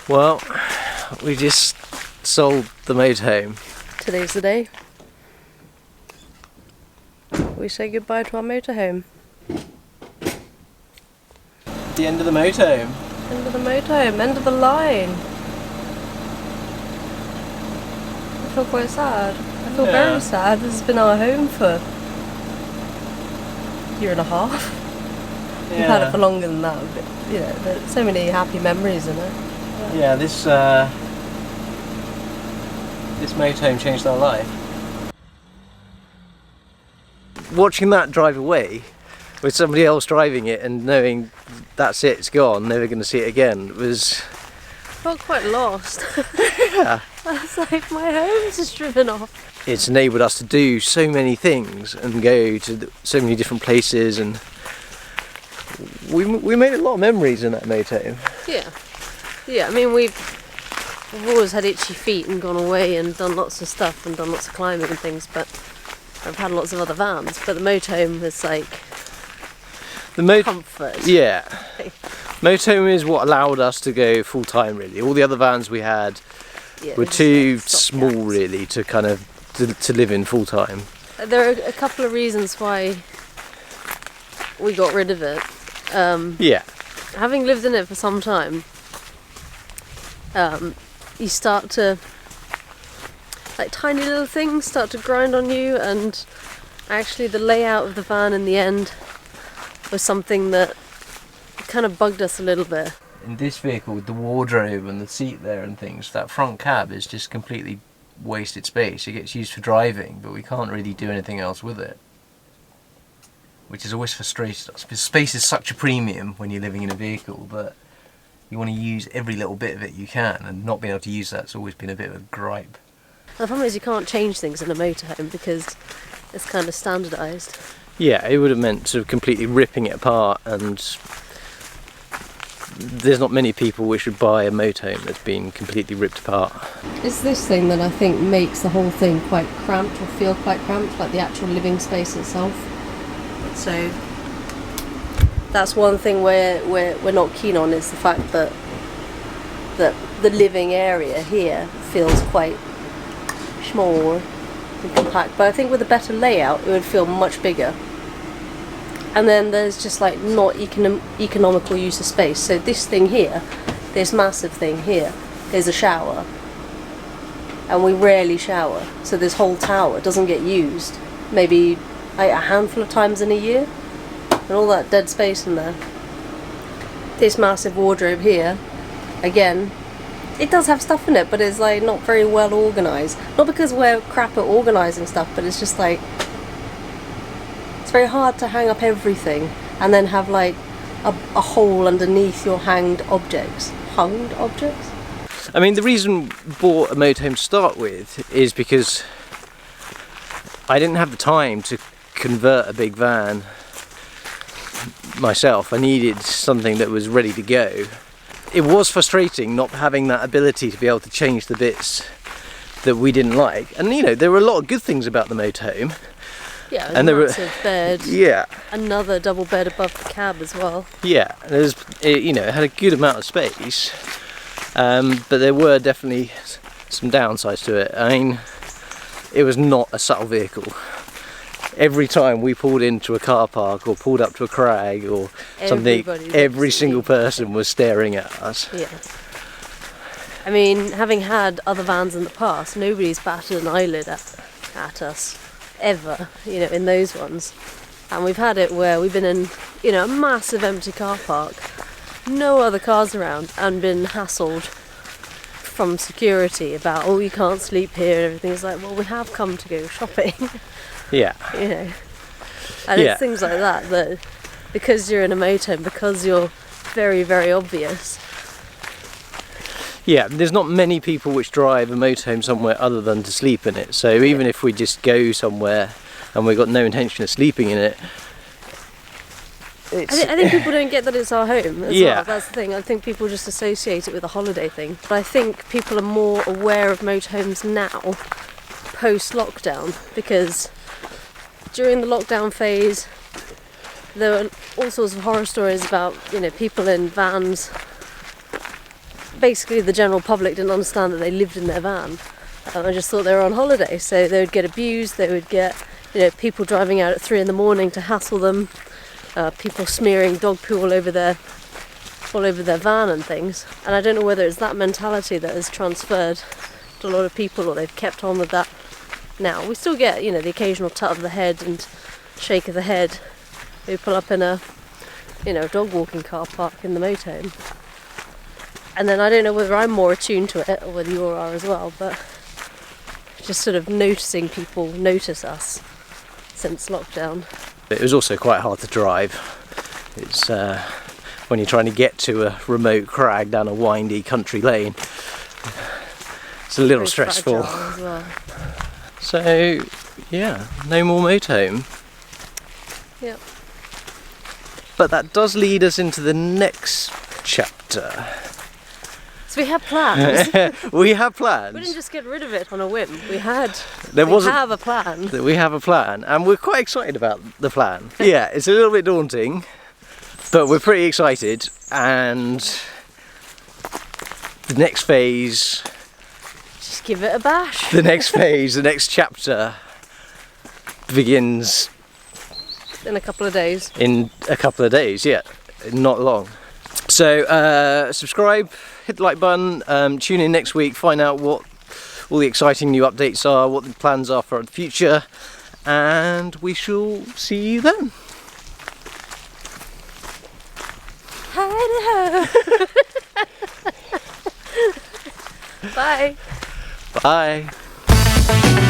Well, we just sold the motorhome. Today's the day. We say goodbye to our motorhome. The end of the motorhome. End of the motorhome, end of the line. I feel quite sad. I feel very sad. This has been our home for a year and a half. We've had it for longer than that, but you know, there's so many happy memories in it. Yeah, this motorhome changed our life. Watching that drive away with somebody else driving it and knowing that's it, it's gone, never going to see it again, was... Felt quite lost. Yeah. I was like, my home's just driven off. It's enabled us to do so many things and go to so many different places, and we made a lot of memories in that motorhome. Yeah, I mean we've always had itchy feet and gone away and done lots of stuff and done lots of climbing and things, but I've had lots of other vans, but the motorhome was like comfort. Yeah. Motorhome is what allowed us to go full time, really. All the other vans we had were too small, really, to kind of to live in full time. There are a couple of reasons why we got rid of it. Having lived in it for some time, you start to, like, tiny little things start to grind on you, and actually the layout of the van in the end was something that kind of bugged us a little bit. In this vehicle, with the wardrobe and the seat there and things, that front cab is just completely wasted space. It gets used for driving, but we can't really do anything else with it, which has always frustrated us, because space is such a premium when you're living in a vehicle that you want to use every little bit of it you can, and not being able to use that's always been a bit of a gripe. The problem is you can't change things in a motorhome because it's kind of standardised. Yeah, it would have meant sort of completely ripping it apart, and there's not many people which would buy a motorhome that's been completely ripped apart. It's this thing that I think makes the whole thing quite cramped, or feel quite cramped, like the actual living space itself. So that's one thing we're not keen on, is the fact that the living area here feels quite small and compact. But I think with a better layout it would feel much bigger. And then there's just like not economical use of space. So this thing here, this massive thing here, is a shower, and we rarely shower. So this whole tower doesn't get used maybe a handful of times in a year, and all that dead space in there. This massive wardrobe here, again, it does have stuff in it, but it's like not very well organised. Not because we're crap at organising stuff, but it's just like, it's very hard to hang up everything and then have like a hole underneath your hanged objects. Hunged objects? I mean, the reason we bought a motorhome to start with is because I didn't have the time to convert a big van myself. I needed something that was ready to go. It was frustrating not having that ability to be able to change the bits that we didn't like. And you know, there were a lot of good things about the motorhome. Yeah, and there was a bed. Yeah. Another double bed above the cab as well. Yeah, it had a good amount of space, but there were definitely some downsides to it. I mean, it was not a subtle vehicle. Every time we pulled into a car park or pulled up to a crag or something, every single person was staring at us. Yeah. I mean, having had other vans in the past, nobody's batted an eyelid at us, ever, you know, in those ones. And we've had it where we've been in, you know, a massive empty car park, no other cars around, and been hassled from security about, oh, you can't sleep here and everything. It's like, well, we have come to go shopping. Yeah. You know, and it's things like that because you're in a motorhome, because you're very, very obvious. Yeah, there's not many people which drive a motorhome somewhere other than to sleep in it. So even if we just go somewhere and we've got no intention of sleeping in it, I think people don't get that it's our home as well. That's the thing. I think people just associate it with a holiday thing. But I think people are more aware of motorhomes now, post-lockdown, because during the lockdown phase there were all sorts of horror stories about, you know, people in vans basically the general public didn't understand that they lived in their van. I just thought they were on holiday, so they would get abused, they would get, you know, people driving out at 3 in the morning to hassle them, people smearing dog poo all over their van and things. And I don't know whether it's that mentality that has transferred to a lot of people, or they've kept on with that now. We still get, you know, the occasional tut of the head and shake of the head. We pull up in a, you know, dog walking car park in the motorhome. And then I don't know whether I'm more attuned to it or whether you all are as well, but just sort of noticing people notice us since lockdown. It was also quite hard to drive. It's when you're trying to get to a remote crag down a windy country lane. It's a little Very stressful. fragile as well. So yeah, no more motorhome. Yep. But that does lead us into the next chapter. So we have plans. We have plans. We didn't just get rid of it on a whim. We have a plan. We have a plan, and we're quite excited about the plan. Yeah, it's a little bit daunting, but we're pretty excited. And the next phase, Just give it a bash. the next phase, the next chapter begins In a couple of days. in a couple of days. Yeah, not long. So subscribe, hit the like button, tune in next week, find out what all the exciting new updates are, what the plans are for the future, and we shall see you then. Hi. Bye. Bye.